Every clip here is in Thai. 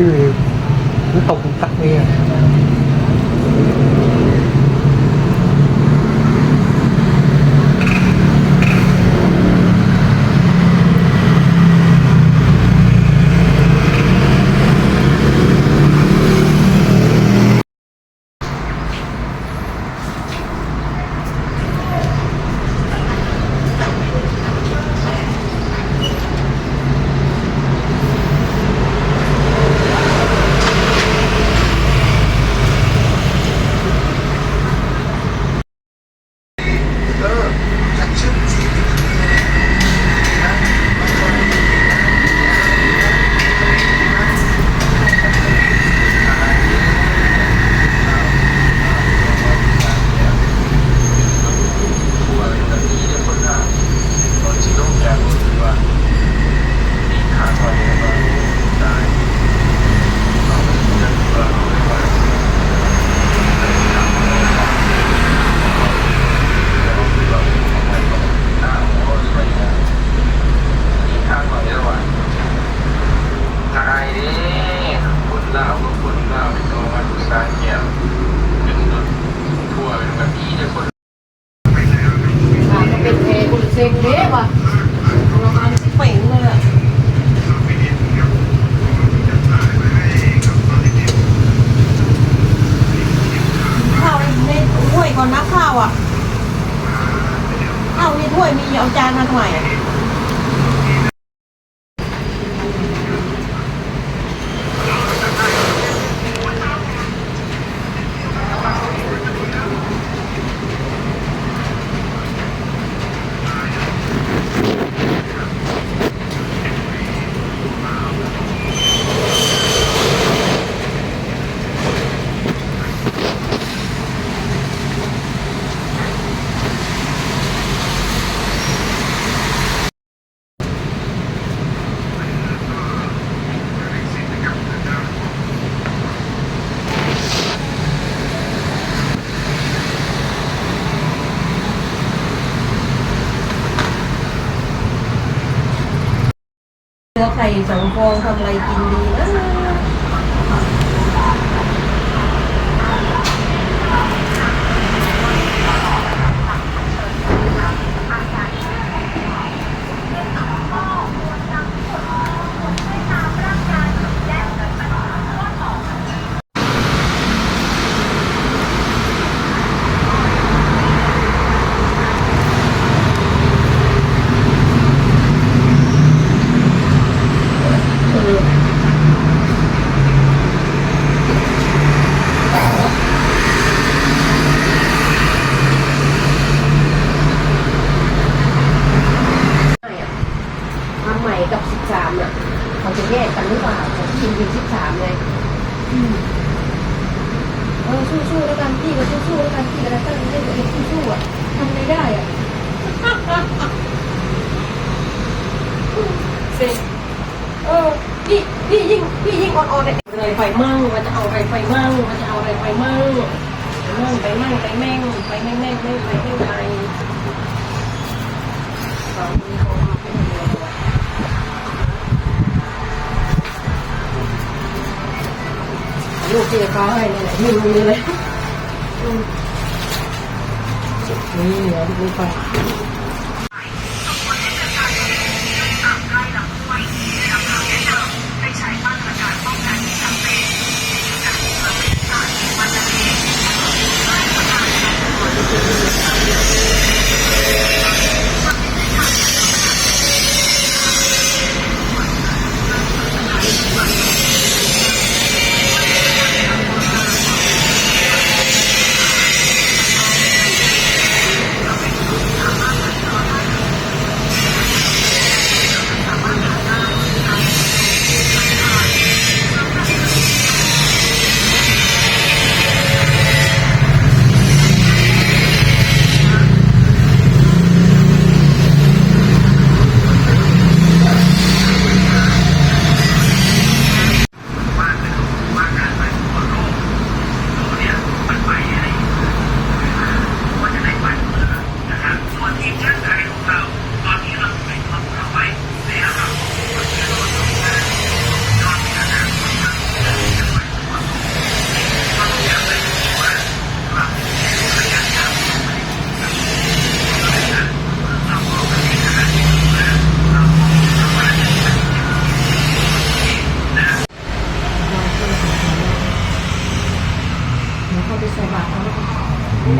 ชื่อน้ำตกตักเนี่ยเด็กเด็กว่ะประมาณที่เป่งเลยอ่ะข้าวในถ้วยก่อนนะข้าวอ่ะข้าวในถ้วยมีเอาจานมาทำไมอ่ะเนื้อไข่2 ฟองทำอะไรกินดีนะใหม่กับ13เนี่ยเขาจะแยกกันหรือเปล่าของทีม13ไงสู้ๆแล้วกันพี่ก็สู้ๆแล้วกันพี่ก็ตั้งใจตัวเองสู้ๆอ่ะทำไม่ได้อ่ะเสร็จพี่ยิ่งอ่อนๆอะไรไฟมั่งมันจะเอาอะไรไฟมั่งมันจะเอาอะไรไฟมั่งไปแม่งไม่ไปให้ไงตอนนี้เขาเป็นเรื่องลูกที่เขาให้เนี่ยไม่รู้เลยนี่เดี๋ยวดูไป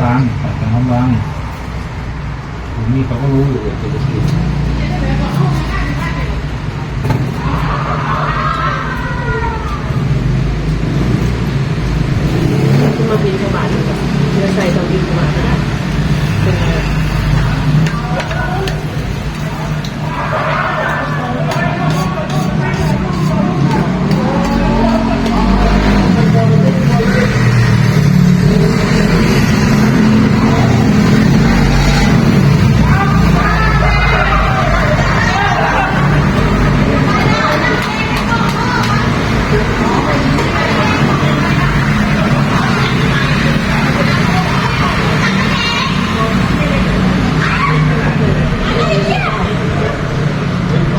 วางแต่ห้องวางผมนี่เขาก็รู้อยู่ว่าจะกิน คุณมาบินเข้ามาเดี๋ยวใส่ตอนบินเข้ามาก็ได้เป็นไง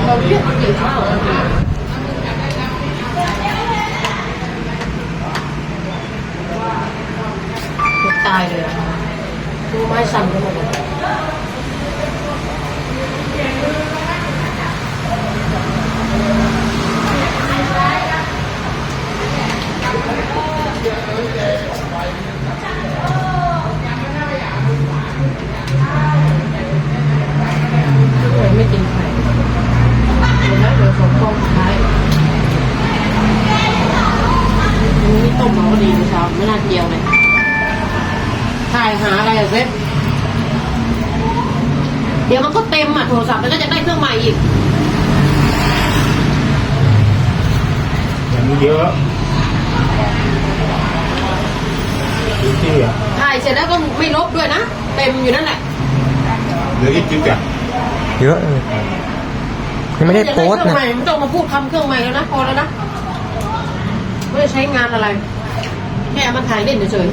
เราเรียกมากินข้าวตายเลยดูไม้สั่นไปหมดเลยไม่กินไข่เดี๋ยวนะเดี๋ยวส่งกล้องท้ายอันนี้ต้มมาก็ดีเมื่อเช้าไม่น่าเจียวเลยถ่ายหาอะไรอะเซ็ตเดี๋ยวมันก็เต็มอ่ะโทรศัพท์แล้วก็จะได้เครื่องใหม่อีก อย่างนี้เยอะดูที่อ่ะ ถ่ายเสร็จแล้วก็ไม่ลบด้วยนะเต็มอยู่นั่นแหละ เหลืออีกจิ๊กอ่ะ เยอะเลยยังไม่ได้โพสต์ เครื่อง นะ ใหม่ไม่ต้องมาพูดคำเครื่องใหม่แล้วนะพอแล้วนะไม่ได้ใช้งานอะไรแค่เอามาถ่ายเล่นเฉย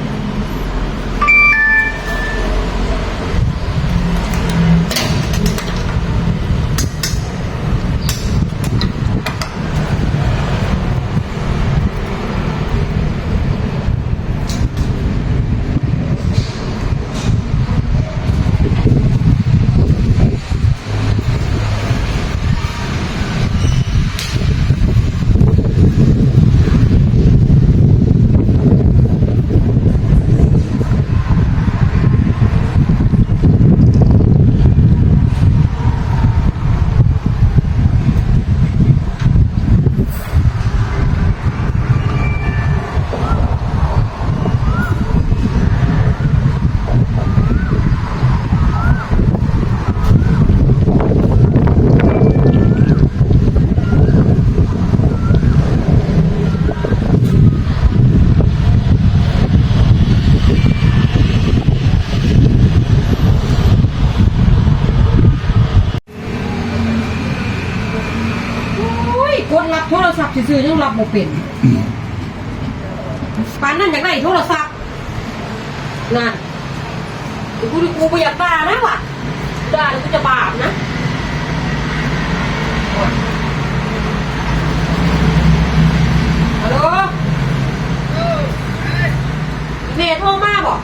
กดรับโทรศัพท์ซื่อๆยังรับบ่เป็นปานนั้นอยากได้โทรศัพท์นั่นกูไม่อยากด่านะว่ะด่าแล้วกูจะบาปนะฮัลโหลเมย์โทรมาบอก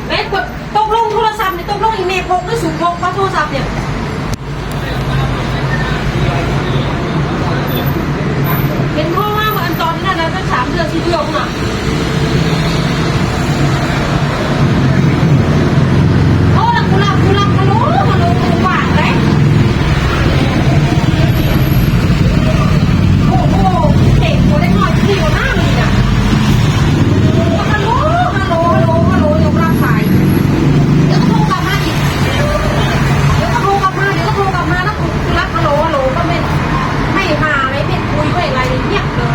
แม่กดตกลงโทรศัพท์เนี่ยตกลงอีเมย์พกหรือสูงพกเพราะโทรศัพท์เนี่ยเห็นโทรมาเมื่ออันตอนนั้นนะตั้ง3 เดือน4 เดือนน่ะโอ้ละกูรับฮัลโหลกูหวานเลยโอ้โหเด็กกูได้หน่อยที่อยู่หน้าเลยอ่ะฮัลโหลยกรับสายเดี๋ยวก็โทรกลับมาอีกเดี๋ยวก็โทรกลับมาแล้วกูรับฮัลโหลก็ไม่มาไม่คุยไม่อะไรเงียบเลย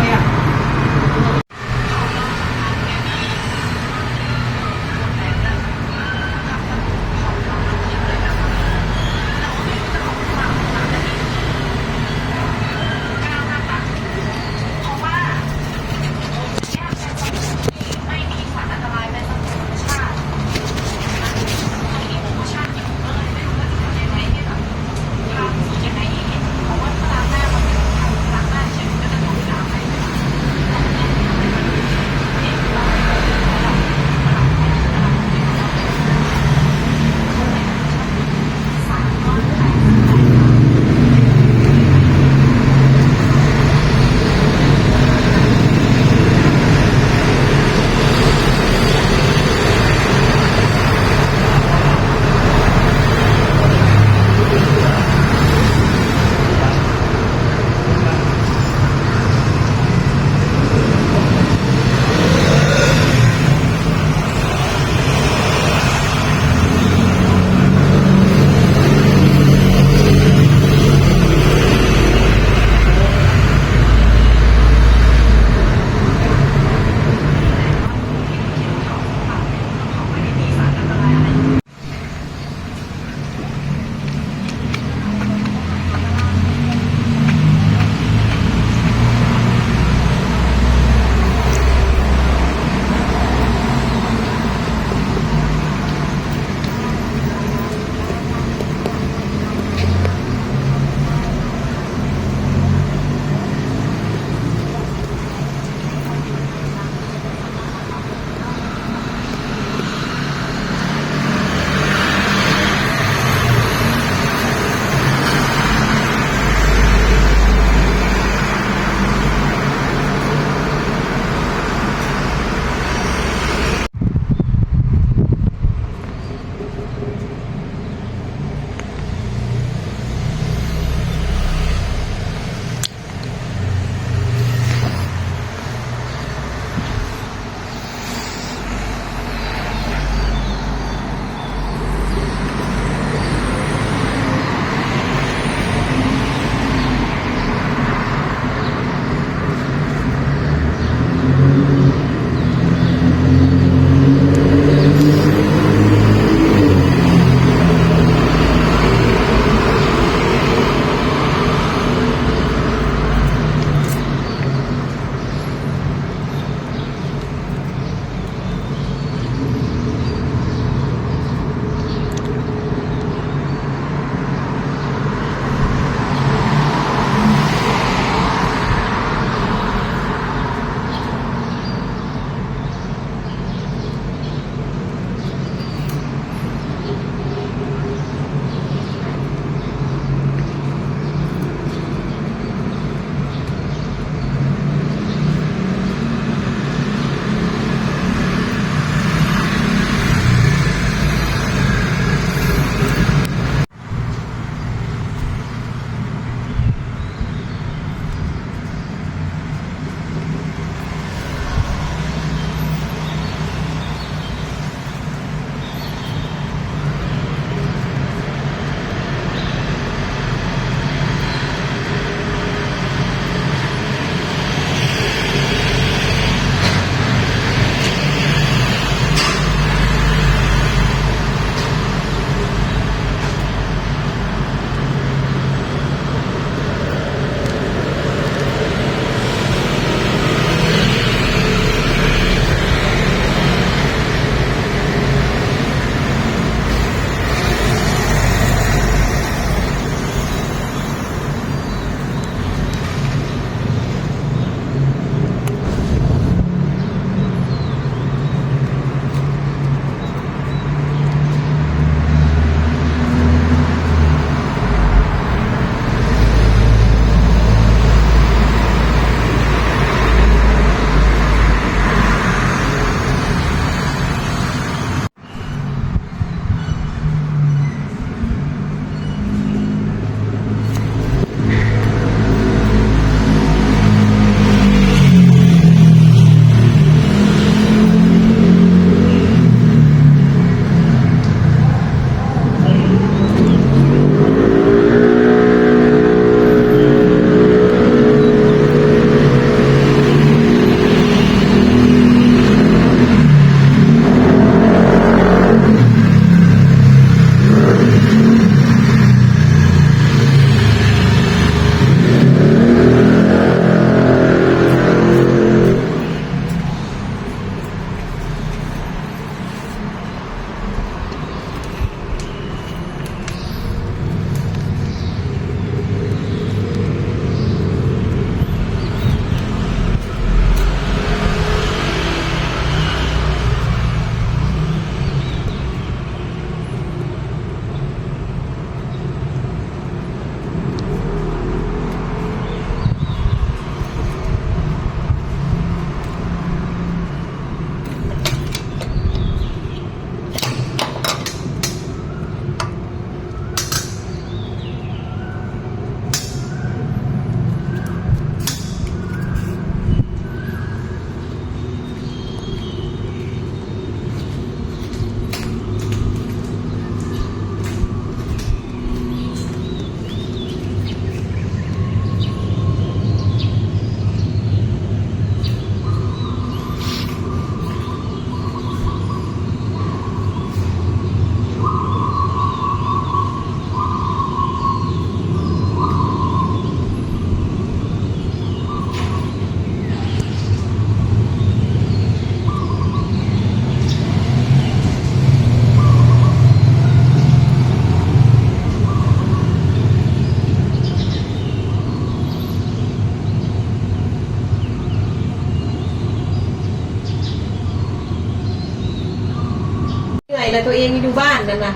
นะตัวเองอยู่บ้านนั่นนะ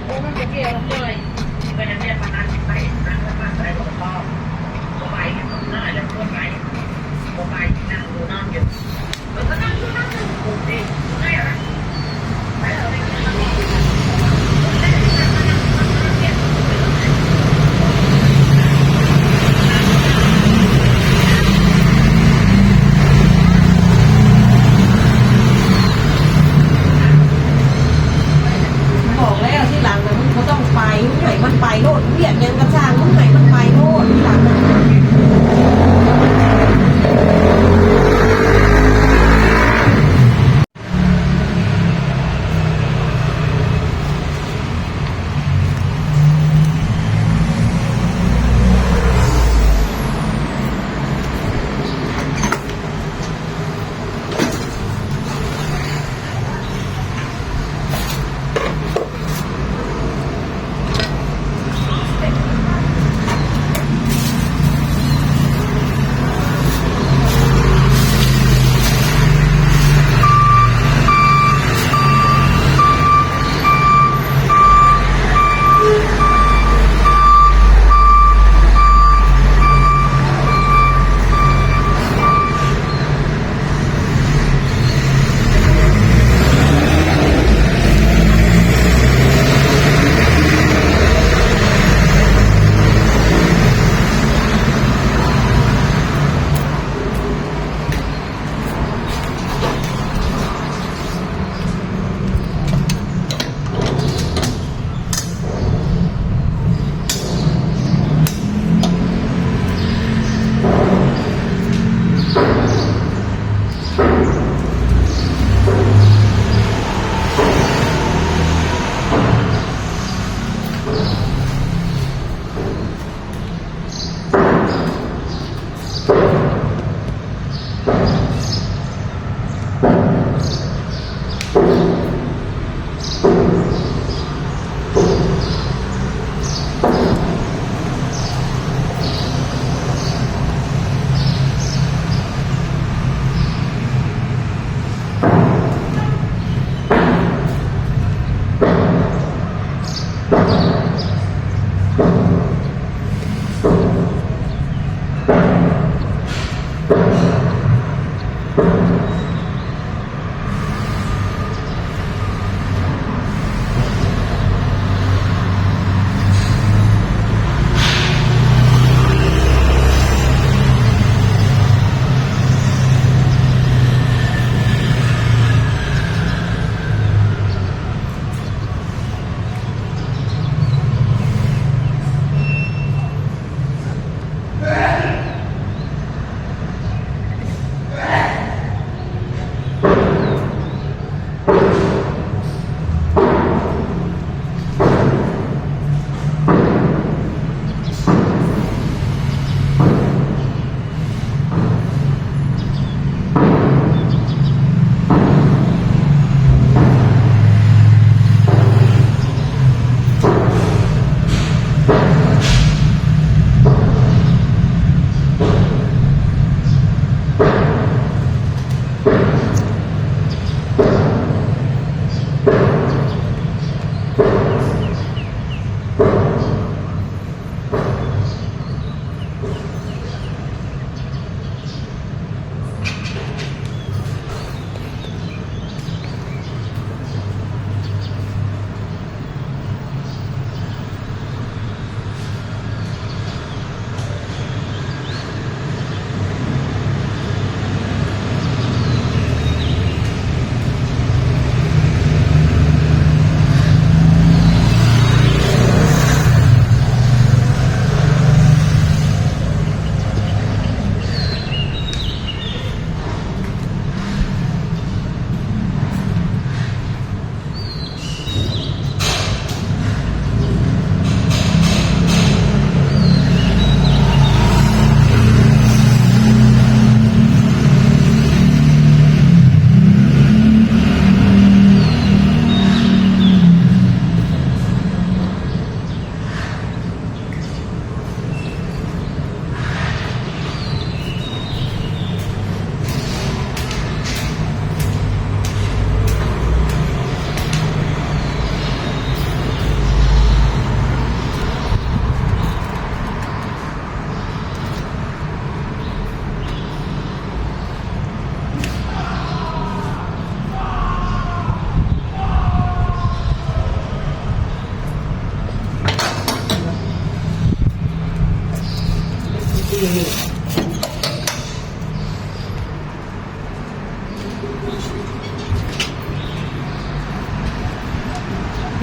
โอ้มันจะเกี่ยวเลยไปนั่นเนี่ยประกันไปนั่งแล้วมาใส่รถพ่อก็ไปเนี่ยก็น่าจะก็ไปก็ไปนั่งดูนอนอยู่มันก็นั่งดูนั่งดูกูดิไม่อะไรไปเอาไปกินแล้วบอกแล้วที่หลังนะมึงก็ต้องไปมึงไหนมันไปโลดเรียกยัง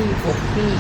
ที่6 ที่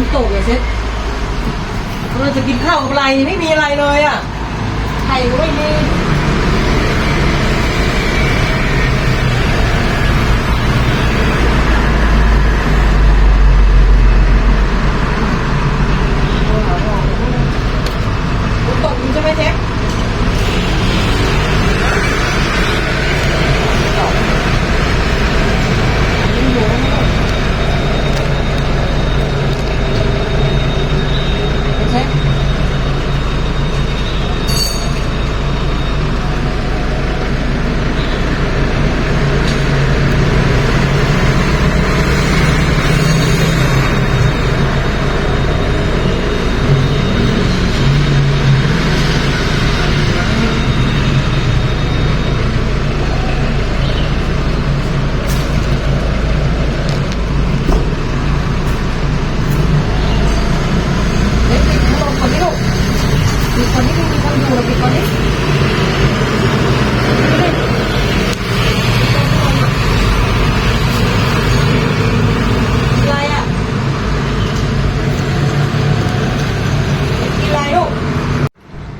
นตกเลยเซ็ตเราจะกินข้าวกับอะไรไม่มีอะไรเลยอ่ะไข่ก็ไม่มีฝนตกใช่ไหมเจ๊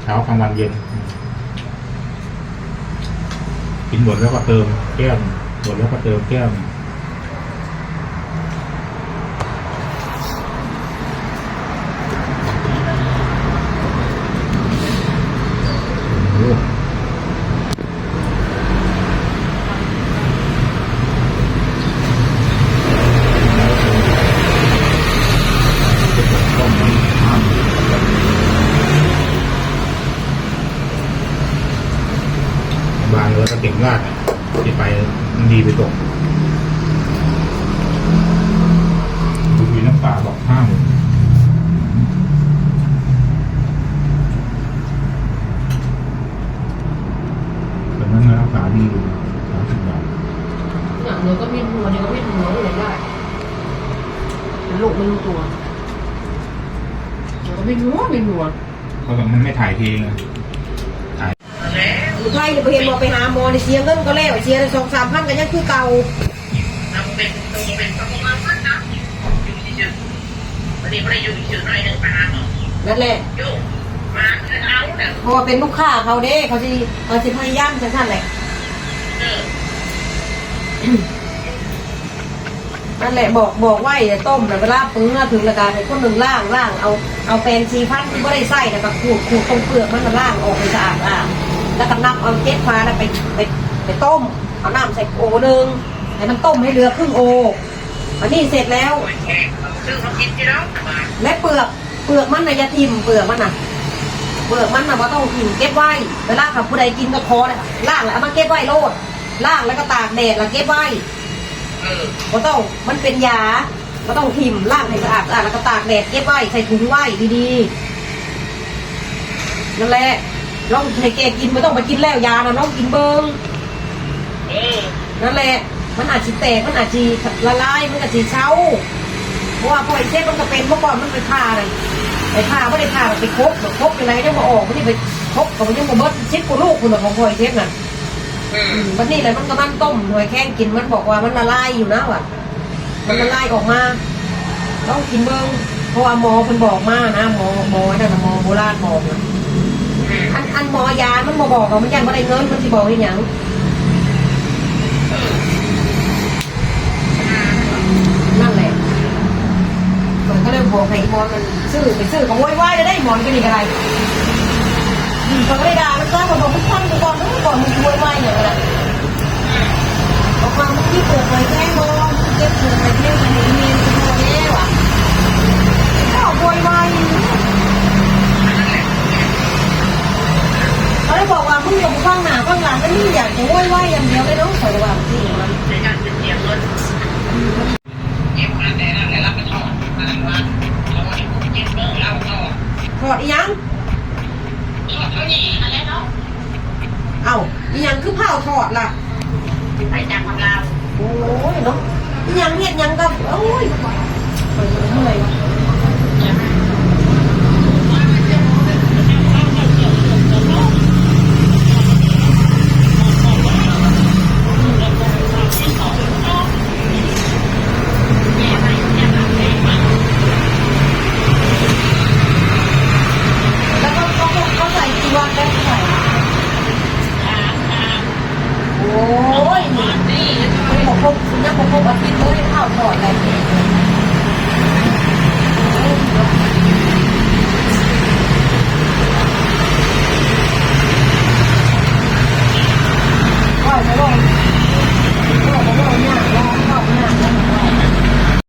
เช้ากลางวันเย็นกินหมดแล้วก็เติมแก้วหมดแล้วก็เติมแก้วบางแล้วก็เก่งลาดที่ไปมันดีไปตกดูดีน้ำป่าบอกห้ามแต่นั้นน้ำป่าดีอยู่30 บาทอย่างเดียวก็มีหัวเดียวก็มีหัวเลยได้ลูกไม่รู้ตัวเดี๋ยวก็ไม่รู้ไม่รู้ เพราะมันไม่ถ่ายทีไงไล่เนี่ยไปเห็นบอกไปหาหมอในเสียเงินก็แล้วเสีย2-3 พันกันยังคือเก่า เราเป็นประมาณนั้นนะอยู่ที่จุดวันนี้ไม่ได้อยู่ที่จุดไรหนึ่งปานเนาะ นั่นแหละ อยู่มาเอาแต่ เพราะว่าเป็นลูกค้าเขาเด้เขาสิพยายามจะสั่นแหละนั่นแหละบอกไว้ต้มแล้วเวลาปรุงถึงระดับให้คนหนึ่งล่างเอาแปรง4,000ที่ไม่ได้ใส่แล้วก็ขูดตรงเปลือกมันมาล่างออกไปสะอาดแล้วก็นับเอาเจ็ดฟ้าแล้วไปต้มเอาน้ำใส่โอนึงให้มันต้มให้เหลือครึ่งโออันนี้เสร็จแล้ว ซึ่งเขาคิดที่แล้ว และเปลือกมันน่ะอย่าทิ่มเปลือกมันน่ะว่าต้องทิ่มเก็บไว้เวลาเขาผู้ใดกินก็คอเนี่ยล่างแล้วเอามาเก็บไว้โลดล่างแล้วก็ตากแดดแล้วเก็บไว้ก็ต้องมันเป็นยาก็ต้องทิ่มล่างให้สะอาดแล้วก็ตากแดดเก็บไว้ใส่ถุงไว้ดีๆนั่นแหละลองให้แกกินไม่ต้องไปกินแล้วยานะน้องกินเบิ้งนั่นแหละมันอาจจะแตกมันอาจจะละลายมันอาจจะเช้าเพราะว่าพอไอ้เส้นมันก็เป็นเมื่อก่อนมันไปผ่าเลยไปผ่าไม่ได้ผ่าไปคบอะไรได้มาออกไม่ได้ไปคบกับมันยังมาเบิ้ลชิดกูลูกคุณของพอไอ้เส้นน่ะวันนี้เลยมันก็มันต้มหน่วยแข้งกินมันบอกว่ามันละลายอยู่นะว่ะมันละลายออกมาต้องกินเบิ้งเพราะว่าหมอคนบอกมานะหมอนั่นนะหมอโบราณบอกนะอันหมอยามันบอกว่ามันยังไม่ได้เงินมันจะบอกให้ยังนั่นแหละมันก็เลยบอกให้หมอมันซื้อของไหว้ได้หมอนก็นี่อะไรเขาไม่ได้ด่ามันก็บอกมึงฟังก่อนมึงไหว้อย่างไรบอกว่ามึงที่เปิดไฟแค่บอลมึงเก็บเปิดไฟแค่มันเมียนตัวเนี้ยว่ะก็ไหว้เขาเลยบอกว่ามึงกับมึงฟังหนาฟังหลังไม่มีอยากจะไหว้อย่างเดียวได้น้องใส่ว่าที่มันในการเสียเงินเก็บมาแต่นั่นแหละรับไปทอดนั่นว่าเราไม่ได้กินเบอร์เราทอด ถอดอีหยังทอดเท่านี้อะไรเนาะเอ้าอีหยังคือเผาถอดล่ะไปจากของเราโอ้ยเนาะ